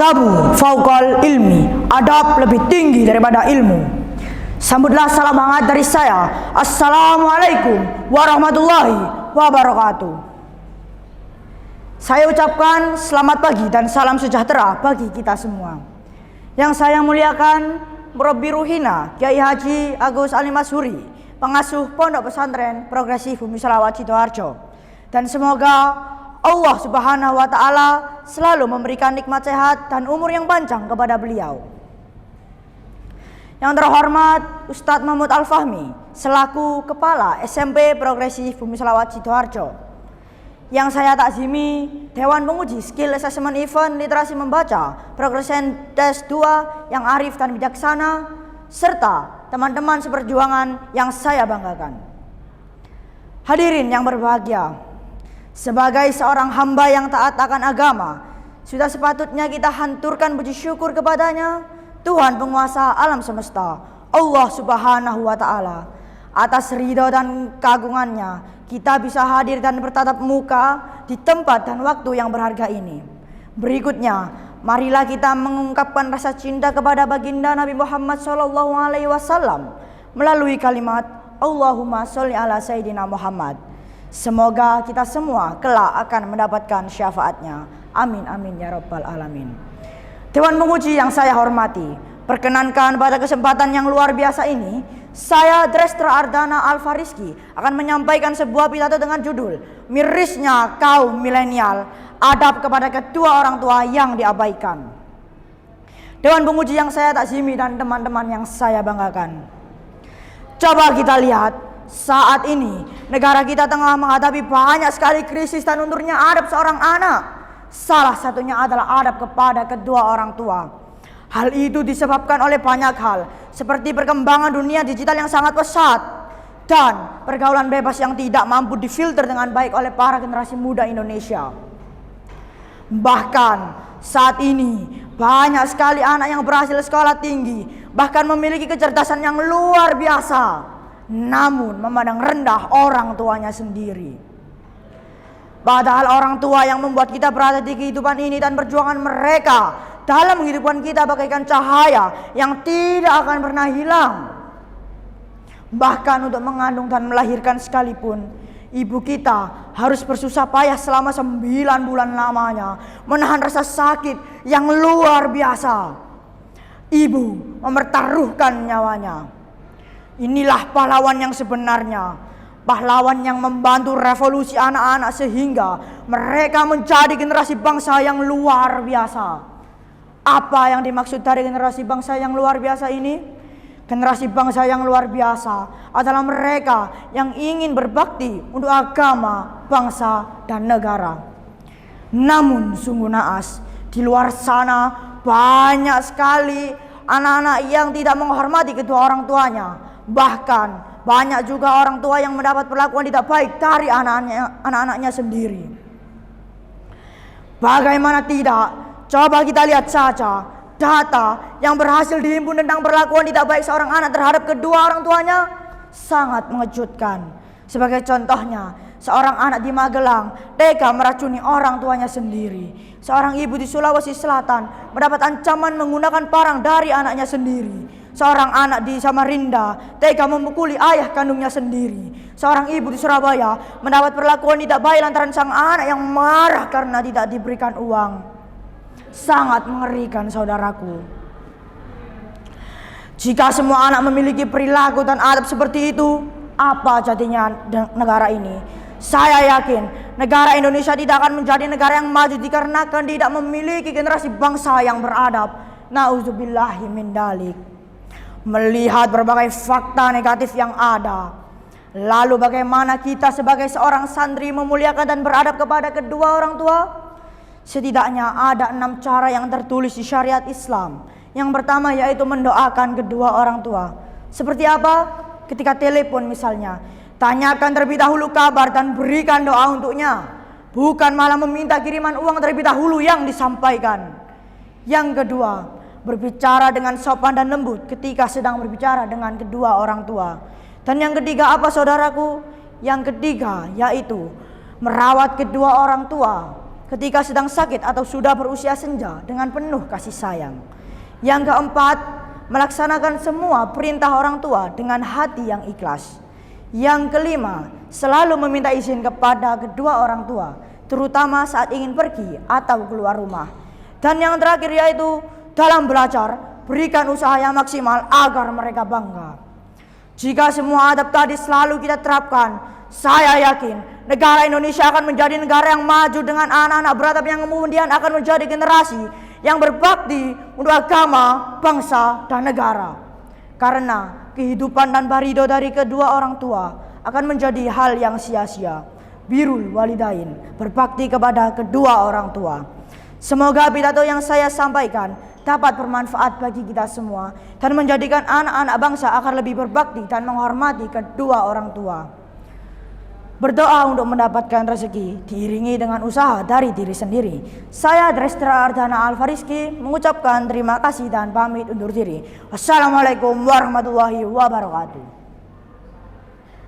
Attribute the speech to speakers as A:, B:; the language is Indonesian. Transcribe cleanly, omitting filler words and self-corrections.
A: Al-adabu fauqal ilmi, adab lebih tinggi daripada ilmu. Sambutlah salam hangat dari saya. Assalamualaikum warahmatullahi wabarakatuh. Saya ucapkan selamat pagi dan salam sejahtera bagi kita semua. Yang saya muliakan Murabbi Ruhina Kiai Haji Agus Ali Masyhuri, pengasuh Pondok Pesantren Progresif Bumi Selawat Sidoarjo. Dan semoga Allah Subhanahu wa Ta'ala selalu memberikan nikmat sehat dan umur yang panjang kepada beliau. Yang terhormat Ustadz Mahmud Al-Fahmi selaku Kepala SMP Progresif Bumi Selawat Sidoarjo. Yang saya takzimi Dewan Penguji Skill Assessment Event Literasi Membaca Progression Test 2 yang arif dan bijaksana, serta teman-teman seperjuangan yang saya banggakan. Hadirin yang berbahagia, sebagai seorang hamba yang taat akan agama, sudah sepatutnya kita hanturkan puji syukur kepadanya, Tuhan penguasa alam semesta, Allah Subhanahu wa Ta'ala. Atas ridho dan keagungannya kita bisa hadir dan bertatap muka di tempat dan waktu yang berharga ini. Berikutnya, marilah kita mengungkapkan rasa cinta kepada baginda Nabi Muhammad SAW melalui kalimat Allahumma sholli ala Sayyidina Muhammad. Semoga kita semua kelak akan mendapatkan syafaatnya. Amin amin ya rabbal alamin. Dewan Penguji yang saya hormati, perkenankan pada kesempatan yang luar biasa ini, saya Drestra Ardana Alfariski akan menyampaikan sebuah pidato dengan judul Mirisnya Kaum Milenial, Adab kepada Kedua Orang Tua yang Diabaikan. Dewan Penguji yang saya takzimi dan teman-teman yang saya banggakan, coba kita lihat, saat ini negara kita tengah menghadapi banyak sekali krisis dan undurnya adab seorang anak. Salah satunya adalah adab kepada kedua orang tua. Hal itu disebabkan oleh banyak hal, seperti perkembangan dunia digital yang sangat pesat dan pergaulan bebas yang tidak mampu difilter dengan baik oleh para generasi muda Indonesia. Bahkan saat ini banyak sekali anak yang berhasil sekolah tinggi, bahkan memiliki kecerdasan yang luar biasa, namun memandang rendah orang tuanya sendiri. Padahal orang tua yang membuat kita berada di kehidupan ini dan perjuangan mereka dalam menghidupkan kita bagaikan cahaya yang tidak akan pernah hilang. Bahkan untuk mengandung dan melahirkan sekalipun, ibu kita harus bersusah payah selama 9 bulan lamanya, menahan rasa sakit yang luar biasa. Ibu mempertaruhkan nyawanya. Inilah pahlawan yang sebenarnya, pahlawan yang membantu revolusi anak-anak sehingga mereka menjadi generasi bangsa yang luar biasa. Apa yang dimaksud dari generasi bangsa yang luar biasa ini? Generasi bangsa yang luar biasa adalah mereka yang ingin berbakti untuk agama, bangsa, dan negara. Namun sungguh naas, di luar sana banyak sekali anak-anak yang tidak menghormati kedua orang tuanya. Bahkan banyak juga orang tua yang mendapat perlakuan tidak baik dari anak-anaknya sendiri. Bagaimana tidak? Coba kita lihat saja data yang berhasil dihimpun tentang perlakuan tidak baik seorang anak terhadap kedua orang tuanya. Sangat mengejutkan. Sebagai contohnya, seorang anak di Magelang tega meracuni orang tuanya sendiri. Seorang ibu di Sulawesi Selatan mendapat ancaman menggunakan parang dari anaknya sendiri. Seorang anak di Samarinda tega memukuli ayah kandungnya sendiri. Seorang ibu di Surabaya mendapat perlakuan tidak baik lantaran sang anak yang marah karena tidak diberikan uang. Sangat mengerikan, saudaraku. Jika semua anak memiliki perilaku dan adab seperti itu, apa jadinya negara ini? Saya yakin negara Indonesia tidak akan menjadi negara yang maju dikarenakan tidak memiliki generasi bangsa yang beradab. Nauzubillahi min dalik. Melihat berbagai fakta negatif yang ada, lalu bagaimana kita sebagai seorang santri memuliakan dan beradab kepada kedua orang tua? Setidaknya ada 6 cara yang tertulis di syariat Islam. Yang pertama yaitu mendoakan kedua orang tua. Seperti apa? Ketika telepon misalnya, tanyakan terlebih dahulu kabar dan berikan doa untuknya, bukan malah meminta kiriman uang terlebih dahulu yang disampaikan. Yang kedua, berbicara dengan sopan dan lembut ketika sedang berbicara dengan kedua orang tua. Dan yang ketiga apa, saudaraku? Yang ketiga yaitu merawat kedua orang tua ketika sedang sakit atau sudah berusia senja dengan penuh kasih sayang. Yang keempat, melaksanakan semua perintah orang tua dengan hati yang ikhlas. Yang kelima, selalu meminta izin kepada kedua orang tua, terutama saat ingin pergi atau keluar rumah. Dan yang terakhir yaitu dalam belajar, berikan usaha yang maksimal agar mereka bangga. Jika semua adab tadi selalu kita terapkan, saya yakin negara Indonesia akan menjadi negara yang maju dengan anak-anak beradab yang kemudian akan menjadi generasi yang berbakti untuk agama, bangsa, dan negara. Karena kehidupan tanpa ridho dari kedua orang tua akan menjadi hal yang sia-sia. Birrul walidain, berbakti kepada kedua orang tua. Semoga pidato yang saya sampaikan dapat bermanfaat bagi kita semua dan menjadikan anak-anak bangsa akan lebih berbakti dan menghormati kedua orang tua. Berdoa untuk mendapatkan rezeki diiringi dengan usaha dari diri sendiri. Saya Drestra Ardana Alfariski mengucapkan terima kasih dan pamit undur diri. Wassalamualaikum warahmatullahi wabarakatuh.